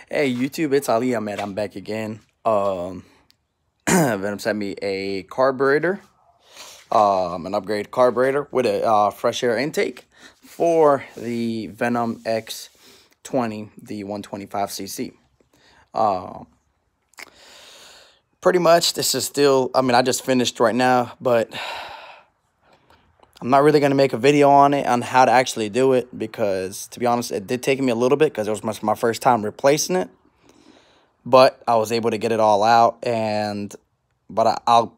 Hey YouTube, it's Ali Ahmed. I'm back again. Venom sent me a carburetor, an upgrade carburetor with a fresh air intake for the Venom X20, the 125cc. Pretty much, this is still, I just finished right now, but I'm not really going to make a video on it, on how to actually do it, because, to be honest, it did take me a little bit, because it was my first time replacing it. But I was able to get it all out, but I'll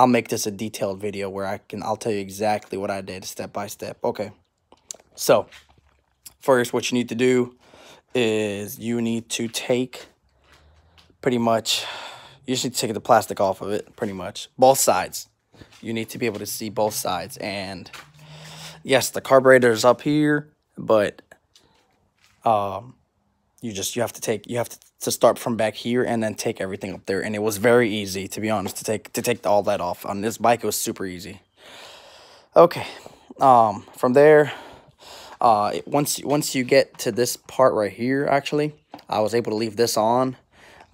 make this a detailed video where I'll tell you exactly what I did step by step. Okay. So, first, what you need to do is you need to take you just need to take the plastic off of it, pretty much. Both sides. You need to be able to see both sides. And yes, the carburetor is up here, but you have to start from back here and then take everything up there. And it was very easy, to be honest, to take all that off. On this bike, it was super easy. Okay. From there, once you get to this part right here, actually, I was able to leave this on,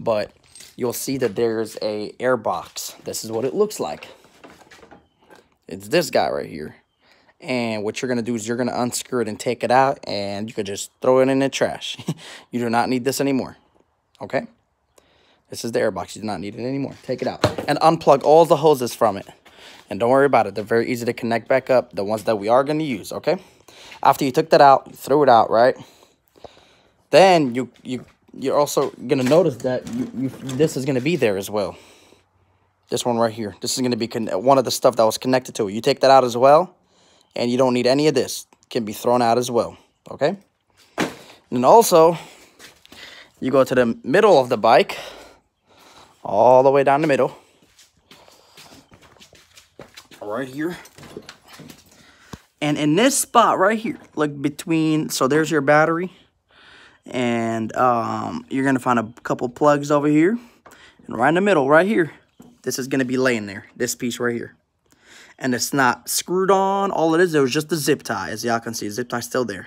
but you'll see that there's a air box. This is what it looks like. It's this guy right here. And what you're going to do is you're going to unscrew it and take it out, and you can just throw it in the trash. You do not need this anymore. Okay? This is the air box. You do not need it anymore. Take it out. And unplug all the hoses from it. And don't worry about it. They're very easy to connect back up, the ones that we are going to use, okay? After you took that out, you threw it out, right? Then you're also going to notice that this is going to be there as well. This one right here. This is going to be one of the stuff that was connected to it. You take that out as well, and you don't need any of this. It can be thrown out as well, okay? And also, you go to the middle of the bike, all the way down the middle, right here. And in this spot right here, like between, so there's your battery, and you're going to find a couple plugs over here, and right in the middle, right here, this is going to be laying there, this piece right here. And it's not screwed on. All it is, there was just the zip tie. As y'all can see, the zip tie still there.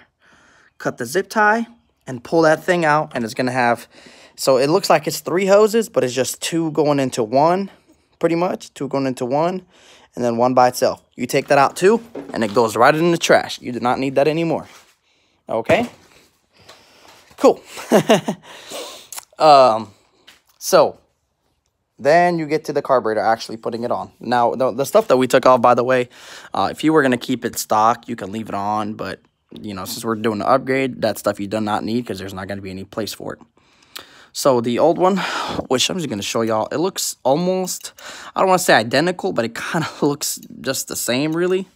Cut the zip tie and pull that thing out, and it's going to have, so it looks like it's 3 hoses, but it's just 2 going into one, pretty much. 2 going into one, and then 1 by itself. You take that out too, and it goes right in the trash. You do not need that anymore. Okay? Cool. So, then you get to the carburetor, actually putting it on. Now, the stuff that we took off, by the way, if you were going to keep it stock, you can leave it on. But, you know, since we're doing the upgrade, that stuff you do not need because there's not going to be any place for it. So, the old one, which I'm just going to show y'all, it looks almost, I don't want to say identical, but it kind of looks just the same, really.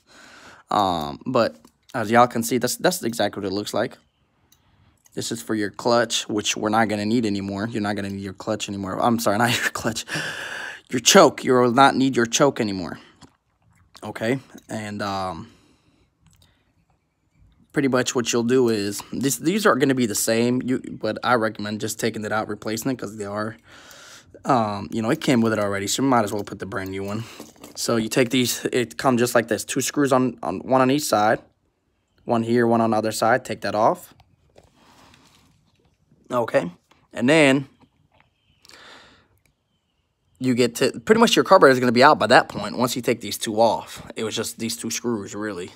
But as y'all can see, that's exactly what it looks like. This is for your clutch, which we're not going to need anymore. You're not going to need your clutch anymore. I'm sorry, not your clutch. Your choke. You will not need your choke anymore. Okay? And pretty much what you'll do is, these are going to be the same, but I recommend just taking it out, replacing it, because they are, you know, it came with it already, so you might as well put the brand new one. So you take these, it comes just like this. 2 screws on one on each side. One here, one on the other side. Take that off. Okay, and then you get to, pretty much your carburetor is going to be out by that point once you take these 2 off. It was just these 2 screws, really.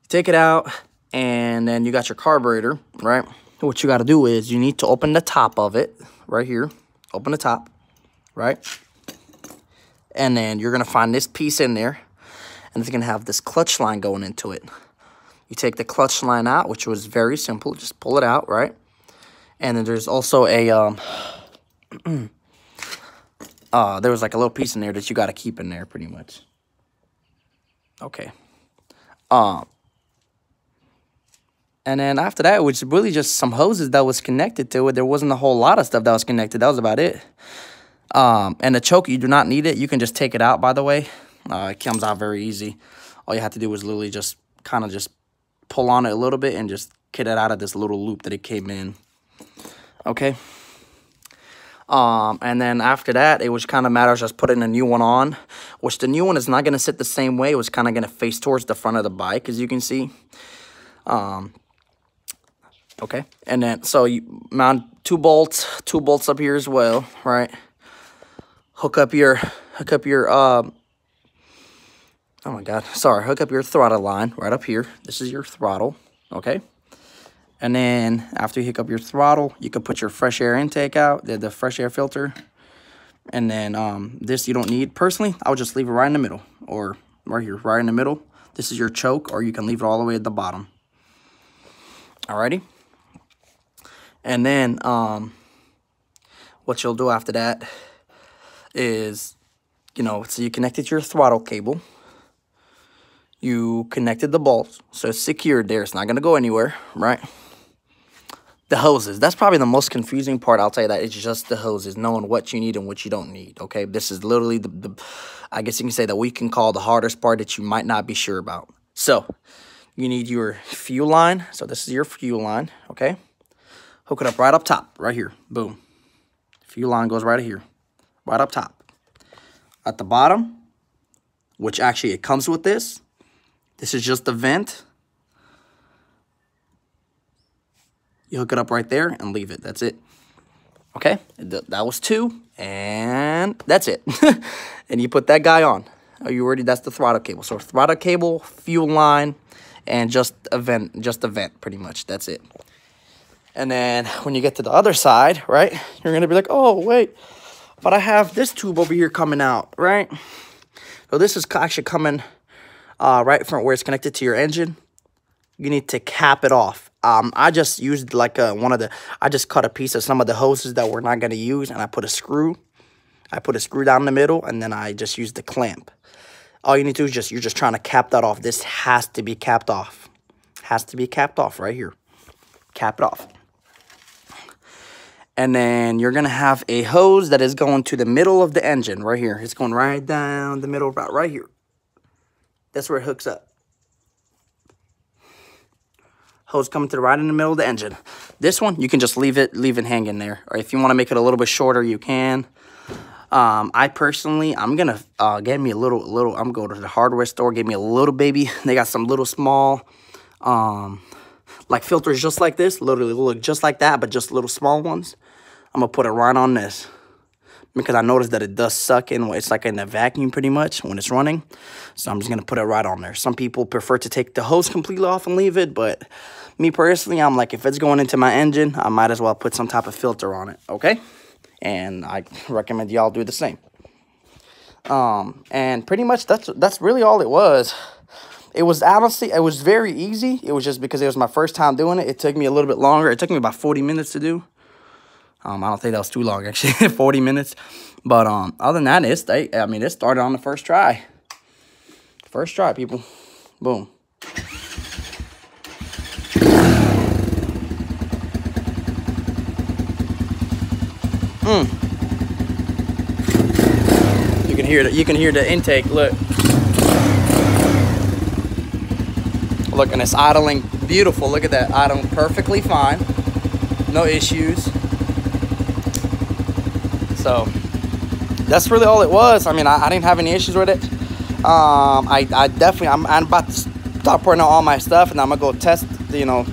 Take it out, and then you got your carburetor, right? What you got to do is you need to open the top of it, right here. Open the top, right? And then you're going to find this piece in there, and it's going to have this clutch line going into it. You take the clutch line out, which was very simple. Just pull it out, right? And then there's also a, there was like a little piece in there that you got to keep in there pretty much. Okay. And then after that, which is really just some hoses that was connected to it. There wasn't a whole lot of stuff that was connected. That was about it. And the choke, you do not need it. You can just take it out, by the way. It comes out very easy. All you have to do is literally just kind of just pull on it a little bit and just get it out of this little loop that it came in. Okay. And then after that, it was kind of matters just putting a new one on, which the new one is not going to sit the same way. It was kind of going to face towards the front of the bike, as you can see. Okay. And then, so you mount two bolts up here as well, right? Hook up your oh my God, sorry, hook up your throttle line right up here. This is your throttle, okay? And then after you hook up your throttle, you can put your fresh air intake out, the fresh air filter. And then this you don't need. Personally, I would just leave it right in the middle, or right here, right in the middle. This is your choke, or you can leave it all the way at the bottom. Alrighty. And then what you'll do after that is, you know, so you connected your throttle cable. You connected the bolts, so it's secured there. It's not going to go anywhere, right? The hoses. That's probably the most confusing part. I'll tell you that. It's just the hoses, knowing what you need and what you don't need, okay? This is literally the I guess you can say that we can call the hardest part that you might not be sure about. So, you need your fuel line. So, this is your fuel line, okay? Hook it up right up top, right here. Boom. Fuel line goes right here, right up top. At the bottom, which actually it comes with this. This is just the vent. You hook it up right there and leave it. That's it. Okay? That was 2. And that's it. And you put that guy on. Are you ready? That's the throttle cable. So throttle cable, fuel line, and just a vent pretty much. That's it. And then when you get to the other side, right, you're going to be like, oh, wait, but I have this tube over here coming out, right? So this is actually coming right from where it's connected to your engine. You need to cap it off. I just used like I just cut a piece of some of the hoses that we're not going to use, and I put a screw. I put a screw down the middle, and then I just used the clamp. All you need to do is you're just trying to cap that off. This has to be capped off. Has to be capped off right here. Cap it off. And then you're going to have a hose that is going to the middle of the engine right here. It's going right down the middle, about right here. That's where it hooks up. Hose coming to the right in the middle of the engine. This one, you can just leave it hanging there. Or if you want to make it a little bit shorter, you can. I personally, I'm going to get me a little, I'm going to the hardware store, get me a little baby. They got some little small, like filters just like this. Literally look just like that, but just little small ones. I'm going to put it right on this. Because I noticed that it does suck in. It's like in a vacuum pretty much when it's running. So I'm just going to put it right on there. Some people prefer to take the hose completely off and leave it. But me personally, I'm like, if it's going into my engine, I might as well put some type of filter on it. Okay? And I recommend y'all do the same. And pretty much that's really all it was. It was honestly, it was very easy. It was just because it was my first time doing it. It took me a little bit longer. It took me about 40 minutes to do. I don't think that was too long, actually, 40 minutes. But other than that, it started on the first try. First try, people. Boom. You can hear the intake. Look. Look, and it's idling beautiful. Look at that, idling perfectly fine. No issues. So that's really all it was. I mean, I didn't have any issues with it. I definitely, I'm about to stop putting out all my stuff, and I'm gonna go test, you know,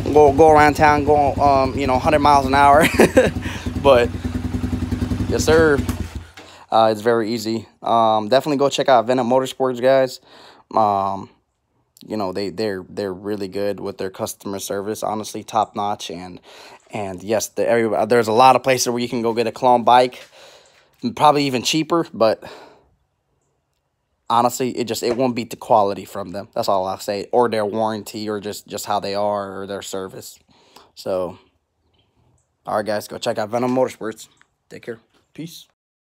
go around town, go, 100 miles an hour. But yes, sir. It's very easy. Definitely go check out Venom Motorsports, guys. You know, they're really good with their customer service. Honestly, top notch. And yes, there's a lot of places where you can go get a clone bike, probably even cheaper. But honestly, it won't beat the quality from them. That's all I'll say. Or their warranty, or just how they are, or their service. So, all right, guys, go check out Venom Motorsports. Take care. Peace.